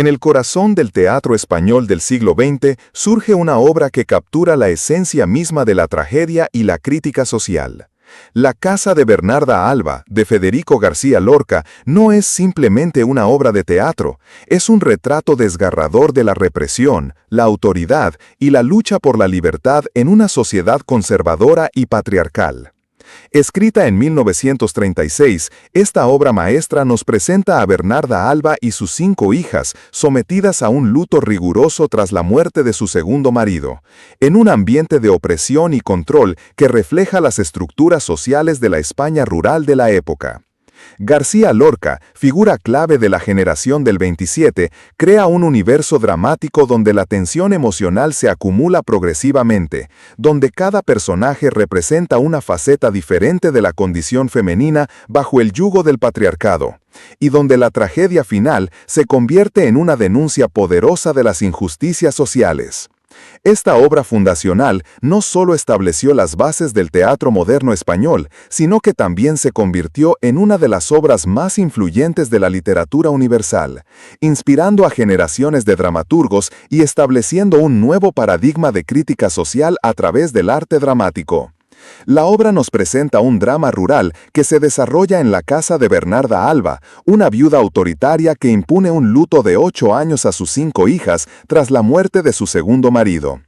En el corazón del teatro español del siglo XX surge una obra que captura la esencia misma de la tragedia y la crítica social. La Casa de Bernarda Alba, de Federico García Lorca, no es simplemente una obra de teatro, es un retrato desgarrador de la represión, la autoridad y la lucha por la libertad en una sociedad conservadora y patriarcal. Escrita en 1936, esta obra maestra nos presenta a Bernarda Alba y sus 5 hijas, sometidas a un luto riguroso tras la muerte de su segundo marido, en un ambiente de opresión y control que refleja las estructuras sociales de la España rural de la época. García Lorca, figura clave de la generación del 27, crea un universo dramático donde la tensión emocional se acumula progresivamente, donde cada personaje representa una faceta diferente de la condición femenina bajo el yugo del patriarcado, y donde la tragedia final se convierte en una denuncia poderosa de las injusticias sociales. Esta obra fundacional no solo estableció las bases del teatro moderno español, sino que también se convirtió en una de las obras más influyentes de la literatura universal, inspirando a generaciones de dramaturgos y estableciendo un nuevo paradigma de crítica social a través del arte dramático. La obra nos presenta un drama rural que se desarrolla en la casa de Bernarda Alba, una viuda autoritaria que impone un luto de 8 años a sus 5 hijas tras la muerte de su segundo marido.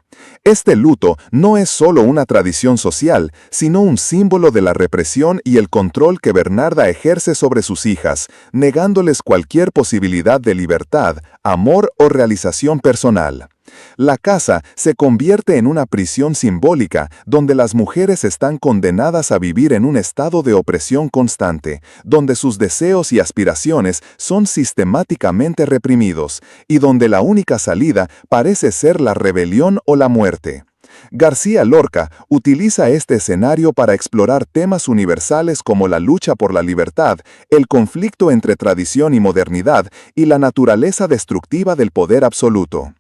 Este luto no es solo una tradición social, sino un símbolo de la represión y el control que Bernarda ejerce sobre sus hijas, negándoles cualquier posibilidad de libertad, amor o realización personal. La casa se convierte en una prisión simbólica donde las mujeres están condenadas a vivir en un estado de opresión constante, donde sus deseos y aspiraciones son sistemáticamente reprimidos, y donde la única salida parece ser la rebelión o la muerte. García Lorca utiliza este escenario para explorar temas universales como la lucha por la libertad, el conflicto entre tradición y modernidad y la naturaleza destructiva del poder absoluto.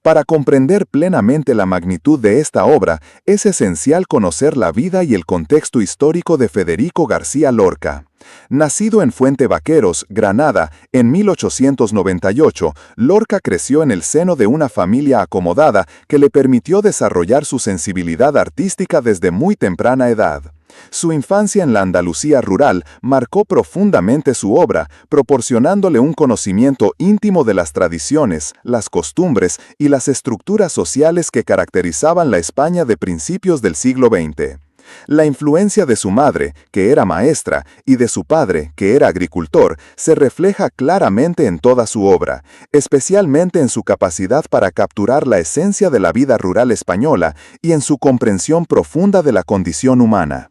Para comprender plenamente la magnitud de esta obra, es esencial conocer la vida y el contexto histórico de Federico García Lorca. Nacido en Fuente Vaqueros, Granada, en 1898, Lorca creció en el seno de una familia acomodada que le permitió desarrollar su sensibilidad artística desde muy temprana edad. Su infancia en la Andalucía rural marcó profundamente su obra, proporcionándole un conocimiento íntimo de las tradiciones, las costumbres y las estructuras sociales que caracterizaban la España de principios del siglo XX. La influencia de su madre, que era maestra, y de su padre, que era agricultor, se refleja claramente en toda su obra, especialmente en su capacidad para capturar la esencia de la vida rural española y en su comprensión profunda de la condición humana.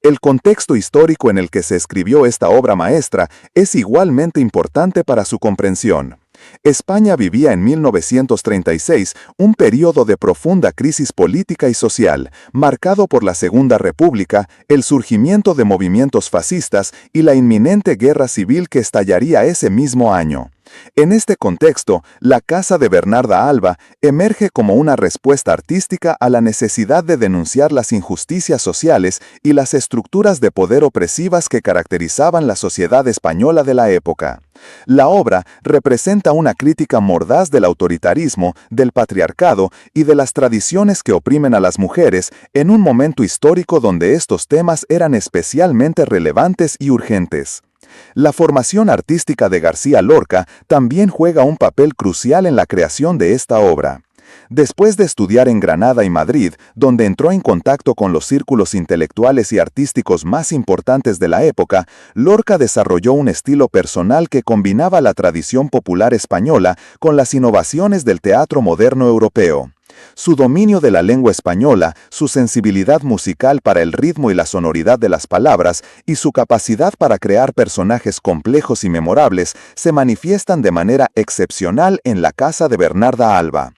El contexto histórico en el que se escribió esta obra maestra es igualmente importante para su comprensión. España vivía en 1936 un periodo de profunda crisis política y social, marcado por la Segunda República, el surgimiento de movimientos fascistas y la inminente guerra civil que estallaría ese mismo año. En este contexto, la Casa de Bernarda Alba emerge como una respuesta artística a la necesidad de denunciar las injusticias sociales y las estructuras de poder opresivas que caracterizaban la sociedad española de la época. La obra representa una crítica mordaz del autoritarismo, del patriarcado y de las tradiciones que oprimen a las mujeres en un momento histórico donde estos temas eran especialmente relevantes y urgentes. La formación artística de García Lorca también juega un papel crucial en la creación de esta obra. Después de estudiar en Granada y Madrid, donde entró en contacto con los círculos intelectuales y artísticos más importantes de la época, Lorca desarrolló un estilo personal que combinaba la tradición popular española con las innovaciones del teatro moderno europeo. Su dominio de la lengua española, su sensibilidad musical para el ritmo y la sonoridad de las palabras y su capacidad para crear personajes complejos y memorables se manifiestan de manera excepcional en la Casa de Bernarda Alba.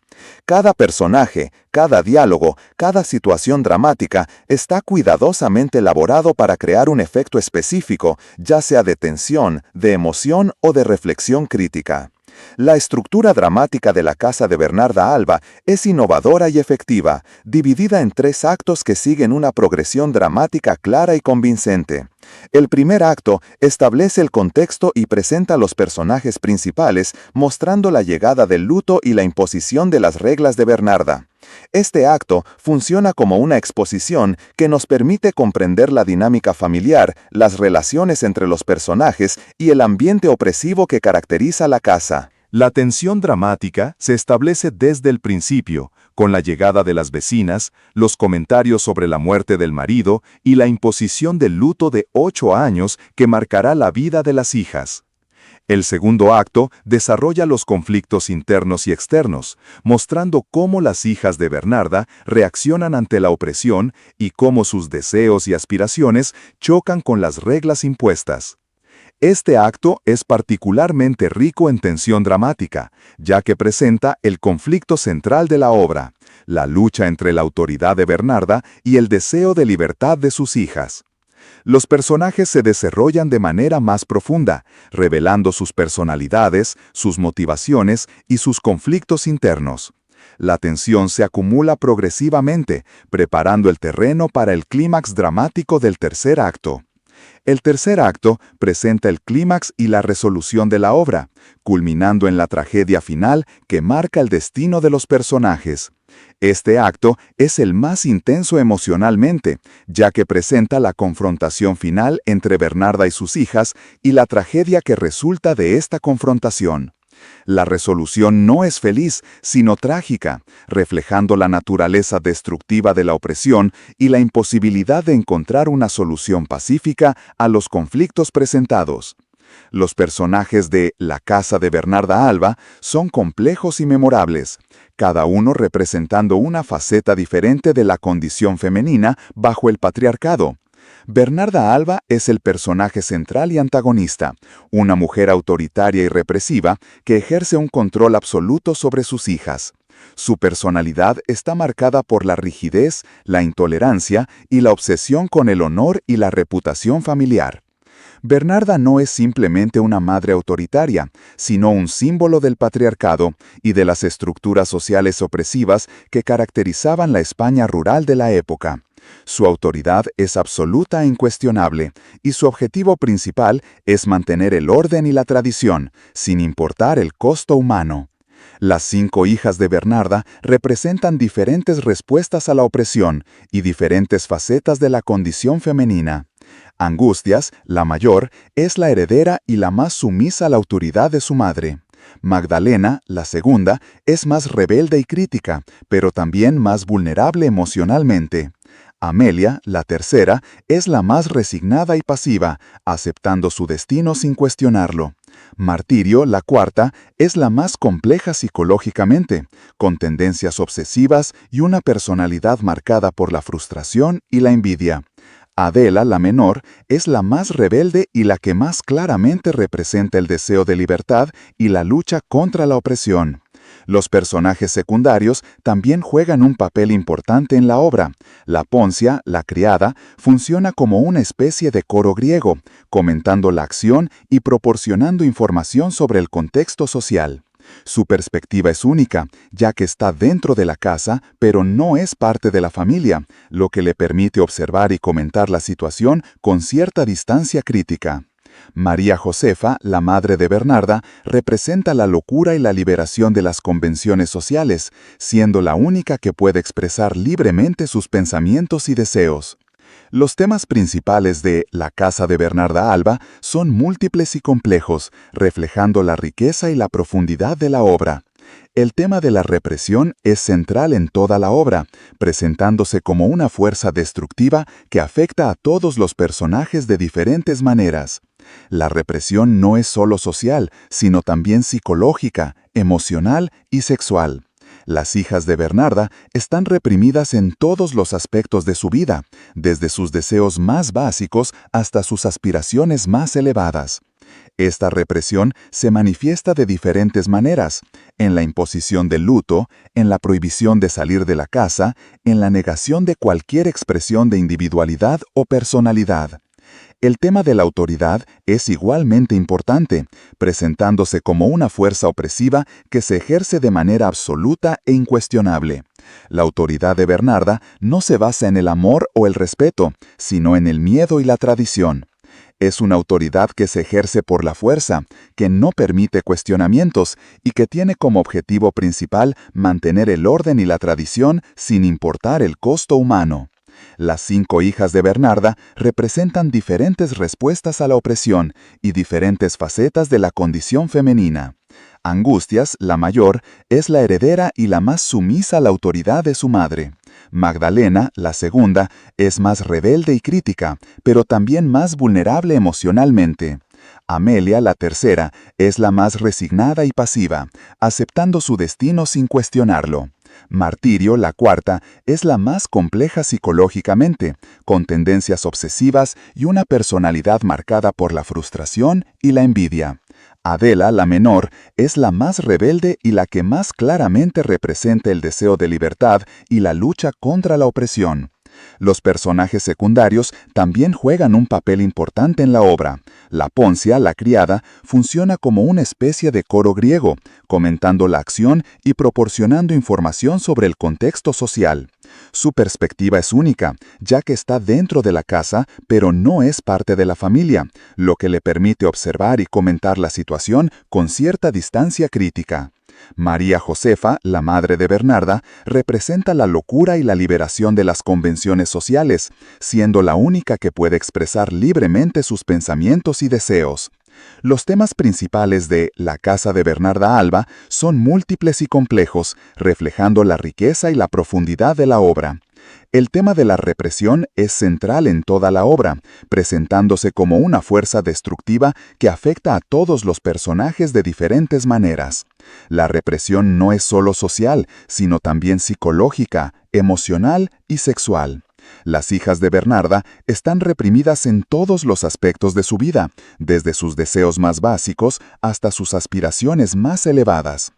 Cada personaje, cada diálogo, cada situación dramática está cuidadosamente elaborado para crear un efecto específico, ya sea de tensión, de emoción o de reflexión crítica. La estructura dramática de la Casa de Bernarda Alba es innovadora y efectiva, dividida en 3 actos que siguen una progresión dramática clara y convincente. El primer acto establece el contexto y presenta a los personajes principales, mostrando la llegada del luto y la imposición de las reglas de Bernarda. Este acto funciona como una exposición que nos permite comprender la dinámica familiar, las relaciones entre los personajes y el ambiente opresivo que caracteriza la casa. La tensión dramática se establece desde el principio, con la llegada de las vecinas, los comentarios sobre la muerte del marido y la imposición del luto de 8 años que marcará la vida de las hijas. El segundo acto desarrolla los conflictos internos y externos, mostrando cómo las hijas de Bernarda reaccionan ante la opresión y cómo sus deseos y aspiraciones chocan con las reglas impuestas. Este acto es particularmente rico en tensión dramática, ya que presenta el conflicto central de la obra, la lucha entre la autoridad de Bernarda y el deseo de libertad de sus hijas. Los personajes se desarrollan de manera más profunda, revelando sus personalidades, sus motivaciones y sus conflictos internos. La tensión se acumula progresivamente, preparando el terreno para el clímax dramático del tercer acto. El tercer acto presenta el clímax y la resolución de la obra, culminando en la tragedia final que marca el destino de los personajes. Este acto es el más intenso emocionalmente, ya que presenta la confrontación final entre Bernarda y sus hijas y la tragedia que resulta de esta confrontación. La resolución no es feliz, sino trágica, reflejando la naturaleza destructiva de la opresión y la imposibilidad de encontrar una solución pacífica a los conflictos presentados. Los personajes de La casa de Bernarda Alba son complejos y memorables, cada uno representando una faceta diferente de la condición femenina bajo el patriarcado. Bernarda Alba es el personaje central y antagonista, una mujer autoritaria y represiva que ejerce un control absoluto sobre sus hijas. Su personalidad está marcada por la rigidez, la intolerancia y la obsesión con el honor y la reputación familiar. Bernarda no es simplemente una madre autoritaria, sino un símbolo del patriarcado y de las estructuras sociales opresivas que caracterizaban la España rural de la época. Su autoridad es absoluta e incuestionable, y su objetivo principal es mantener el orden y la tradición, sin importar el costo humano. Las 5 hijas de Bernarda representan diferentes respuestas a la opresión y diferentes facetas de la condición femenina. Angustias, la mayor, es la heredera y la más sumisa a la autoridad de su madre. Magdalena, la segunda, es más rebelde y crítica, pero también más vulnerable emocionalmente. Amelia, la tercera, es la más resignada y pasiva, aceptando su destino sin cuestionarlo. Martirio, la cuarta, es la más compleja psicológicamente, con tendencias obsesivas y una personalidad marcada por la frustración y la envidia. Adela, la menor, es la más rebelde y la que más claramente representa el deseo de libertad y la lucha contra la opresión. Los personajes secundarios también juegan un papel importante en la obra. La Poncia, la criada, funciona como una especie de coro griego, comentando la acción y proporcionando información sobre el contexto social. Su perspectiva es única, ya que está dentro de la casa, pero no es parte de la familia, lo que le permite observar y comentar la situación con cierta distancia crítica. María Josefa, la madre de Bernarda, representa la locura y la liberación de las convenciones sociales, siendo la única que puede expresar libremente sus pensamientos y deseos. Los temas principales de La casa de Bernarda Alba son múltiples y complejos, reflejando la riqueza y la profundidad de la obra. El tema de la represión es central en toda la obra, presentándose como una fuerza destructiva que afecta a todos los personajes de diferentes maneras. La represión no es solo social, sino también psicológica, emocional y sexual. Las hijas de Bernarda están reprimidas en todos los aspectos de su vida, desde sus deseos más básicos hasta sus aspiraciones más elevadas. Esta represión se manifiesta de diferentes maneras, en la imposición del luto, en la prohibición de salir de la casa, en la negación de cualquier expresión de individualidad o personalidad. El tema de la autoridad es igualmente importante, presentándose como una fuerza opresiva que se ejerce de manera absoluta e incuestionable. La autoridad de Bernarda no se basa en el amor o el respeto, sino en el miedo y la tradición. Es una autoridad que se ejerce por la fuerza, que no permite cuestionamientos y que tiene como objetivo principal mantener el orden y la tradición sin importar el costo humano. Las 5 hijas de Bernarda representan diferentes respuestas a la opresión y diferentes facetas de la condición femenina. Angustias, la mayor, es la heredera y la más sumisa a la autoridad de su madre. Magdalena, la segunda, es más rebelde y crítica, pero también más vulnerable emocionalmente. Amelia, la tercera, es la más resignada y pasiva, aceptando su destino sin cuestionarlo. Martirio, la cuarta, es la más compleja psicológicamente, con tendencias obsesivas y una personalidad marcada por la frustración y la envidia. Adela, la menor, es la más rebelde y la que más claramente representa el deseo de libertad y la lucha contra la opresión. Los personajes secundarios también juegan un papel importante en la obra. La Poncia, la criada, funciona como una especie de coro griego, comentando la acción y proporcionando información sobre el contexto social. Su perspectiva es única, ya que está dentro de la casa, pero no es parte de la familia, lo que le permite observar y comentar la situación con cierta distancia crítica. María Josefa, la madre de Bernarda, representa la locura y la liberación de las convenciones sociales, siendo la única que puede expresar libremente sus pensamientos y deseos. Los temas principales de La casa de Bernarda Alba son múltiples y complejos, reflejando la riqueza y la profundidad de la obra. El tema de la represión es central en toda la obra, presentándose como una fuerza destructiva que afecta a todos los personajes de diferentes maneras. La represión no es solo social, sino también psicológica, emocional y sexual. Las hijas de Bernarda están reprimidas en todos los aspectos de su vida, desde sus deseos más básicos hasta sus aspiraciones más elevadas.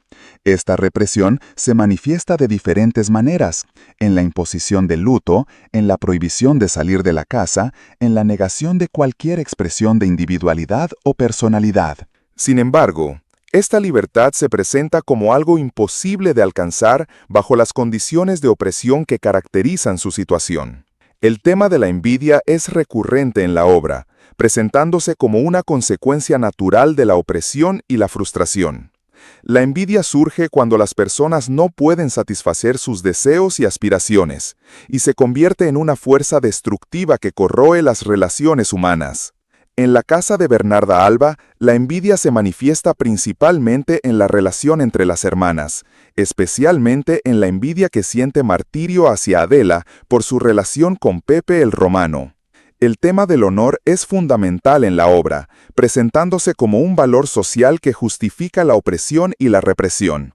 Esta represión se manifiesta de diferentes maneras, en la imposición del luto, en la prohibición de salir de la casa, en la negación de cualquier expresión de individualidad o personalidad. Sin embargo, esta libertad se presenta como algo imposible de alcanzar bajo las condiciones de opresión que caracterizan su situación. El tema de la envidia es recurrente en la obra, presentándose como una consecuencia natural de la opresión y la frustración. La envidia surge cuando las personas no pueden satisfacer sus deseos y aspiraciones, y se convierte en una fuerza destructiva que corroe las relaciones humanas. En la casa de Bernarda Alba, la envidia se manifiesta principalmente en la relación entre las hermanas, especialmente en la envidia que siente Martirio hacia Adela por su relación con Pepe el Romano. El tema del honor es fundamental en la obra, presentándose como un valor social que justifica la opresión y la represión.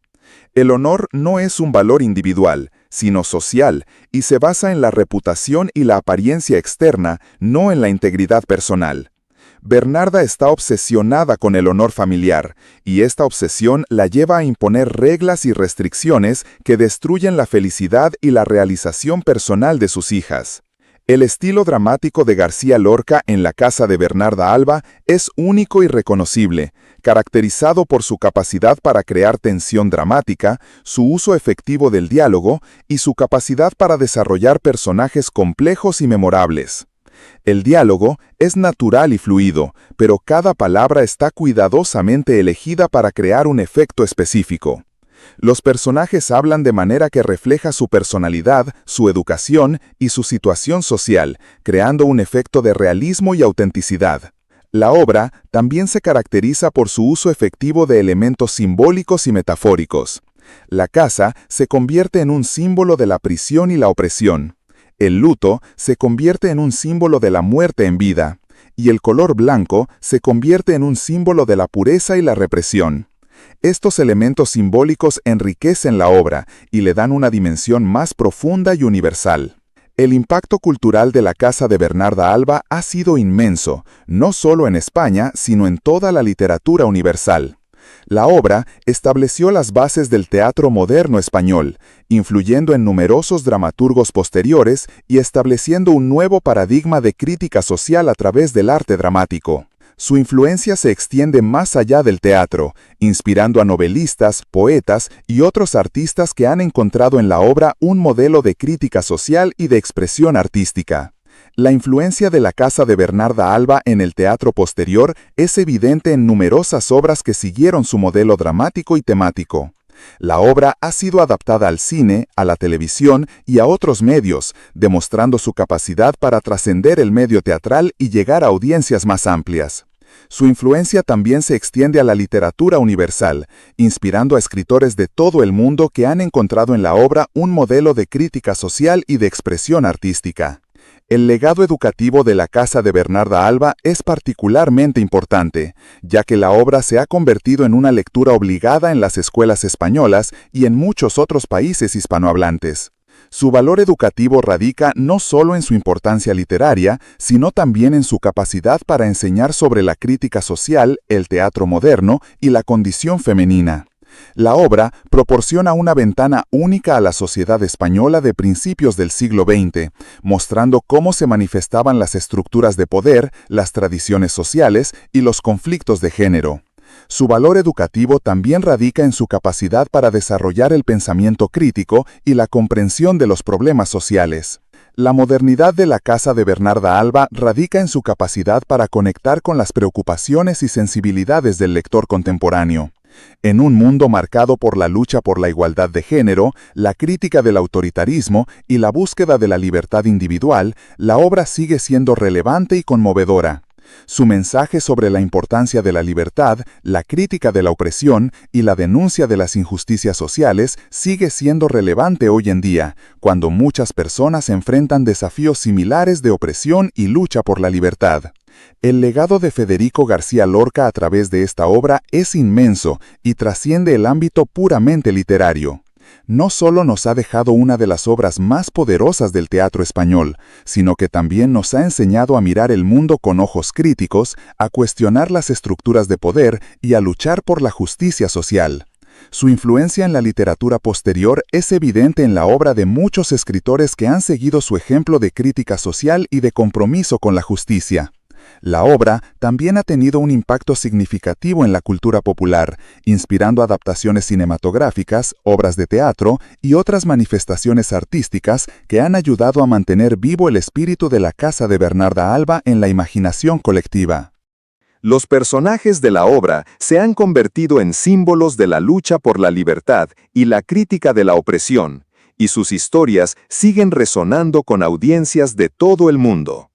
El honor no es un valor individual, sino social, y se basa en la reputación y la apariencia externa, no en la integridad personal. Bernarda está obsesionada con el honor familiar, y esta obsesión la lleva a imponer reglas y restricciones que destruyen la felicidad y la realización personal de sus hijas. El estilo dramático de García Lorca en La casa de Bernarda Alba es único y reconocible, caracterizado por su capacidad para crear tensión dramática, su uso efectivo del diálogo y su capacidad para desarrollar personajes complejos y memorables. El diálogo es natural y fluido, pero cada palabra está cuidadosamente elegida para crear un efecto específico. Los personajes hablan de manera que refleja su personalidad, su educación y su situación social, creando un efecto de realismo y autenticidad. La obra también se caracteriza por su uso efectivo de elementos simbólicos y metafóricos. La casa se convierte en un símbolo de la prisión y la opresión. El luto se convierte en un símbolo de la muerte en vida, y el color blanco se convierte en un símbolo de la pureza y la represión. Estos elementos simbólicos enriquecen la obra y le dan una dimensión más profunda y universal. El impacto cultural de La casa de Bernarda Alba ha sido inmenso, no solo en España, sino en toda la literatura universal. La obra estableció las bases del teatro moderno español, influyendo en numerosos dramaturgos posteriores y estableciendo un nuevo paradigma de crítica social a través del arte dramático. Su influencia se extiende más allá del teatro, inspirando a novelistas, poetas y otros artistas que han encontrado en la obra un modelo de crítica social y de expresión artística. La influencia de la casa de Bernarda Alba en el teatro posterior es evidente en numerosas obras que siguieron su modelo dramático y temático. La obra ha sido adaptada al cine, a la televisión y a otros medios, demostrando su capacidad para trascender el medio teatral y llegar a audiencias más amplias. Su influencia también se extiende a la literatura universal, inspirando a escritores de todo el mundo que han encontrado en la obra un modelo de crítica social y de expresión artística. El legado educativo de la casa de Bernarda Alba es particularmente importante, ya que la obra se ha convertido en una lectura obligada en las escuelas españolas y en muchos otros países hispanohablantes. Su valor educativo radica no solo en su importancia literaria, sino también en su capacidad para enseñar sobre la crítica social, el teatro moderno y la condición femenina. La obra proporciona una ventana única a la sociedad española de principios del siglo XX, mostrando cómo se manifestaban las estructuras de poder, las tradiciones sociales y los conflictos de género. Su valor educativo también radica en su capacidad para desarrollar el pensamiento crítico y la comprensión de los problemas sociales. La modernidad de la casa de Bernarda Alba radica en su capacidad para conectar con las preocupaciones y sensibilidades del lector contemporáneo. En un mundo marcado por la lucha por la igualdad de género, la crítica del autoritarismo y la búsqueda de la libertad individual, la obra sigue siendo relevante y conmovedora. Su mensaje sobre la importancia de la libertad, la crítica de la opresión y la denuncia de las injusticias sociales sigue siendo relevante hoy en día, cuando muchas personas enfrentan desafíos similares de opresión y lucha por la libertad. El legado de Federico García Lorca a través de esta obra es inmenso y trasciende el ámbito puramente literario. No solo nos ha dejado una de las obras más poderosas del teatro español, sino que también nos ha enseñado a mirar el mundo con ojos críticos, a cuestionar las estructuras de poder y a luchar por la justicia social. Su influencia en la literatura posterior es evidente en la obra de muchos escritores que han seguido su ejemplo de crítica social y de compromiso con la justicia. La obra también ha tenido un impacto significativo en la cultura popular, inspirando adaptaciones cinematográficas, obras de teatro y otras manifestaciones artísticas que han ayudado a mantener vivo el espíritu de la casa de Bernarda Alba en la imaginación colectiva. Los personajes de la obra se han convertido en símbolos de la lucha por la libertad y la crítica de la opresión, y sus historias siguen resonando con audiencias de todo el mundo.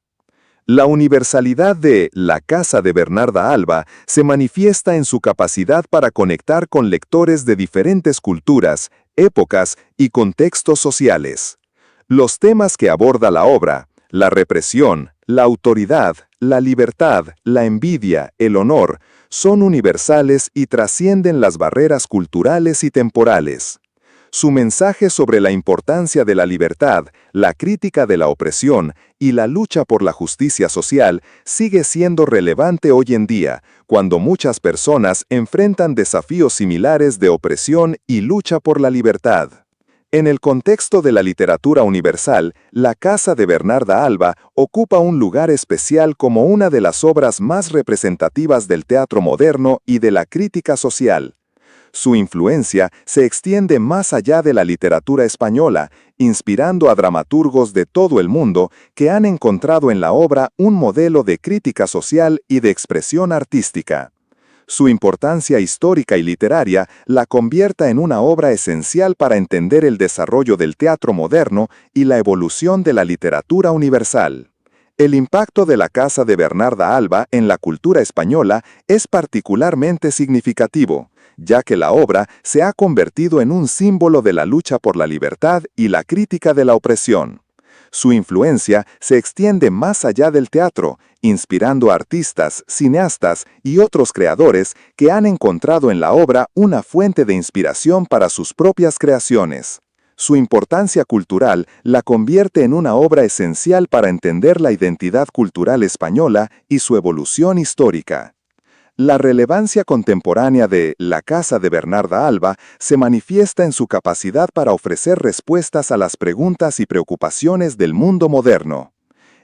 La universalidad de La casa de Bernarda Alba se manifiesta en su capacidad para conectar con lectores de diferentes culturas, épocas y contextos sociales. Los temas que aborda la obra, la represión, la autoridad, la libertad, la envidia, el honor, son universales y trascienden las barreras culturales y temporales. Su mensaje sobre la importancia de la libertad, la crítica de la opresión y la lucha por la justicia social sigue siendo relevante hoy en día, cuando muchas personas enfrentan desafíos similares de opresión y lucha por la libertad. En el contexto de la literatura universal, La casa de Bernarda Alba ocupa un lugar especial como una de las obras más representativas del teatro moderno y de la crítica social. Su influencia se extiende más allá de la literatura española, inspirando a dramaturgos de todo el mundo que han encontrado en la obra un modelo de crítica social y de expresión artística. Su importancia histórica y literaria la convierte en una obra esencial para entender el desarrollo del teatro moderno y la evolución de la literatura universal. El impacto de la casa de Bernarda Alba en la cultura española es particularmente significativo, ya que la obra se ha convertido en un símbolo de la lucha por la libertad y la crítica de la opresión. Su influencia se extiende más allá del teatro, inspirando a artistas, cineastas y otros creadores que han encontrado en la obra una fuente de inspiración para sus propias creaciones. Su importancia cultural la convierte en una obra esencial para entender la identidad cultural española y su evolución histórica. La relevancia contemporánea de La casa de Bernarda Alba se manifiesta en su capacidad para ofrecer respuestas a las preguntas y preocupaciones del mundo moderno.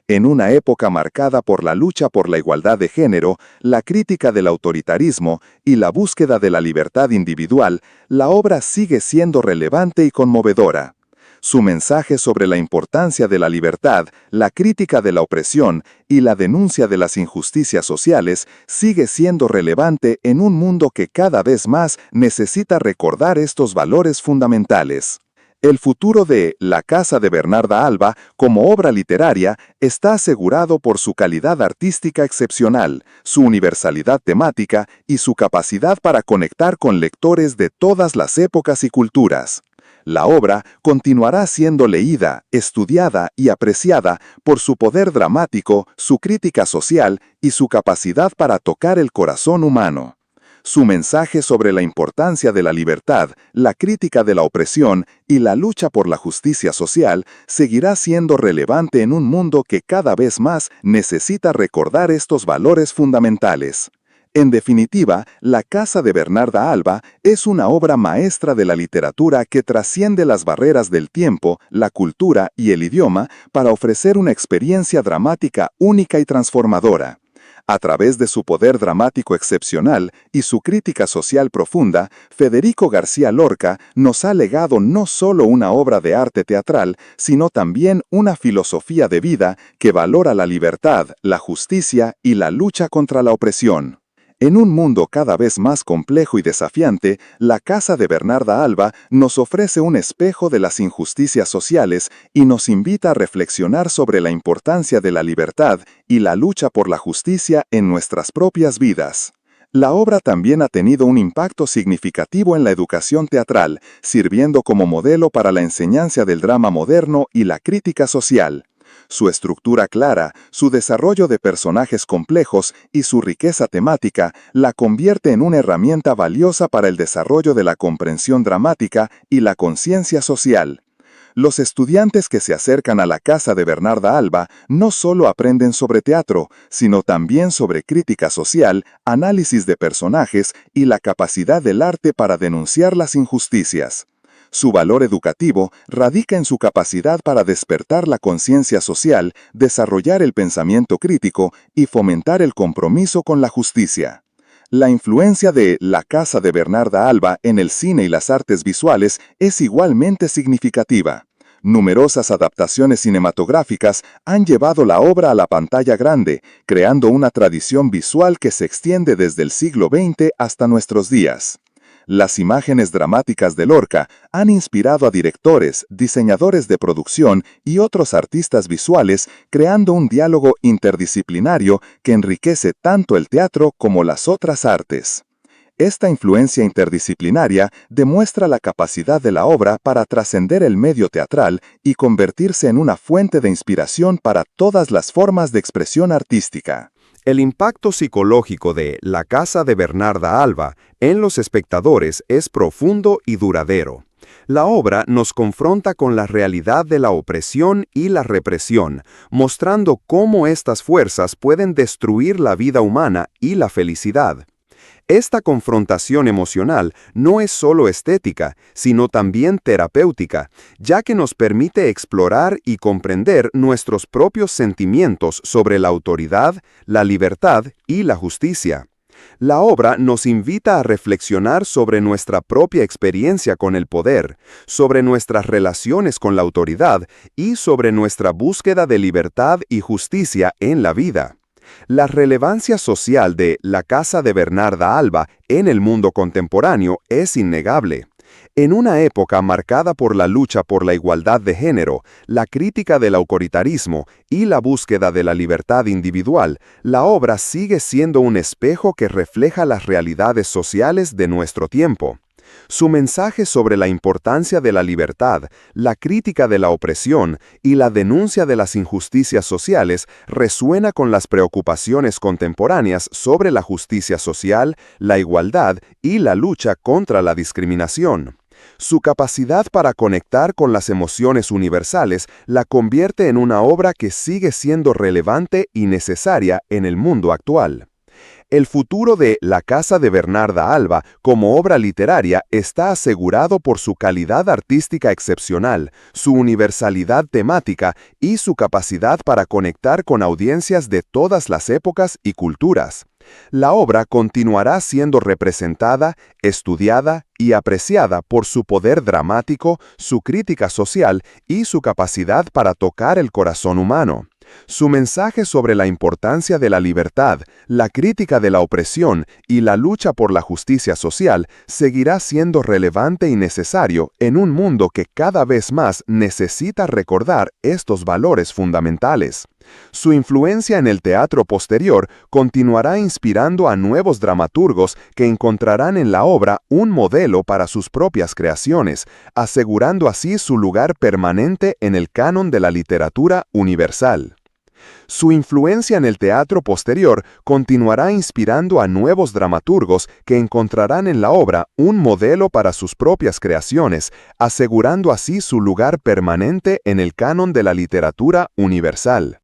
En una época marcada por la lucha por la igualdad de género, la crítica del autoritarismo y la búsqueda de la libertad individual, la obra sigue siendo relevante y conmovedora. Su mensaje sobre la importancia de la libertad, la crítica de la opresión y la denuncia de las injusticias sociales sigue siendo relevante en un mundo que cada vez más necesita recordar estos valores fundamentales. El futuro de La Casa de Bernarda Alba como obra literaria está asegurado por su calidad artística excepcional, su universalidad temática y su capacidad para conectar con lectores de todas las épocas y culturas. La obra continuará siendo leída, estudiada y apreciada por su poder dramático, su crítica social y su capacidad para tocar el corazón humano. Su mensaje sobre la importancia de la libertad, la crítica de la opresión y la lucha por la justicia social seguirá siendo relevante en un mundo que cada vez más necesita recordar estos valores fundamentales. En definitiva, La Casa de Bernarda Alba es una obra maestra de la literatura que trasciende las barreras del tiempo, la cultura y el idioma para ofrecer una experiencia dramática única y transformadora. A través de su poder dramático excepcional y su crítica social profunda, Federico García Lorca nos ha legado no solo una obra de arte teatral, sino también una filosofía de vida que valora la libertad, la justicia y la lucha contra la opresión. En un mundo cada vez más complejo y desafiante, La Casa de Bernarda Alba nos ofrece un espejo de las injusticias sociales y nos invita a reflexionar sobre la importancia de la libertad y la lucha por la justicia en nuestras propias vidas. La obra también ha tenido un impacto significativo en la educación teatral, sirviendo como modelo para la enseñanza del drama moderno y la crítica social. Su estructura clara, su desarrollo de personajes complejos y su riqueza temática la convierte en una herramienta valiosa para el desarrollo de la comprensión dramática y la conciencia social. Los estudiantes que se acercan a La Casa de Bernarda Alba no solo aprenden sobre teatro, sino también sobre crítica social, análisis de personajes y la capacidad del arte para denunciar las injusticias. Su valor educativo radica en su capacidad para despertar la conciencia social, desarrollar el pensamiento crítico y fomentar el compromiso con la justicia. La influencia de La Casa de Bernarda Alba en el cine y las artes visuales es igualmente significativa. Numerosas adaptaciones cinematográficas han llevado la obra a la pantalla grande, creando una tradición visual que se extiende desde el siglo XX hasta nuestros días. Las imágenes dramáticas de Lorca han inspirado a directores, diseñadores de producción y otros artistas visuales, creando un diálogo interdisciplinario que enriquece tanto el teatro como las otras artes. Esta influencia interdisciplinaria demuestra la capacidad de la obra para trascender el medio teatral y convertirse en una fuente de inspiración para todas las formas de expresión artística. El impacto psicológico de La Casa de Bernarda Alba en los espectadores es profundo y duradero. La obra nos confronta con la realidad de la opresión y la represión, mostrando cómo estas fuerzas pueden destruir la vida humana y la felicidad. Esta confrontación emocional no es solo estética, sino también terapéutica, ya que nos permite explorar y comprender nuestros propios sentimientos sobre la autoridad, la libertad y la justicia. La obra nos invita a reflexionar sobre nuestra propia experiencia con el poder, sobre nuestras relaciones con la autoridad y sobre nuestra búsqueda de libertad y justicia en la vida. La relevancia social de La Casa de Bernarda Alba en el mundo contemporáneo es innegable. En una época marcada por la lucha por la igualdad de género, la crítica del autoritarismo y la búsqueda de la libertad individual, la obra sigue siendo un espejo que refleja las realidades sociales de nuestro tiempo. Su mensaje sobre la importancia de la libertad, la crítica de la opresión y la denuncia de las injusticias sociales resuena con las preocupaciones contemporáneas sobre la justicia social, la igualdad y la lucha contra la discriminación. Su capacidad para conectar con las emociones universales la convierte en una obra que sigue siendo relevante y necesaria en el mundo actual. El futuro de La Casa de Bernarda Alba como obra literaria está asegurado por su calidad artística excepcional, su universalidad temática y su capacidad para conectar con audiencias de todas las épocas y culturas. La obra continuará siendo representada, estudiada y apreciada por su poder dramático, su crítica social y su capacidad para tocar el corazón humano. Su mensaje sobre la importancia de la libertad, la crítica de la opresión y la lucha por la justicia social seguirá siendo relevante y necesario en un mundo que cada vez más necesita recordar estos valores fundamentales. Su influencia en el teatro posterior continuará inspirando a nuevos dramaturgos que encontrarán en la obra un modelo para sus propias creaciones, asegurando así su lugar permanente en el canon de la literatura universal. Su influencia en el teatro posterior continuará inspirando a nuevos dramaturgos que encontrarán en la obra un modelo para sus propias creaciones, asegurando así su lugar permanente en el canon de la literatura universal.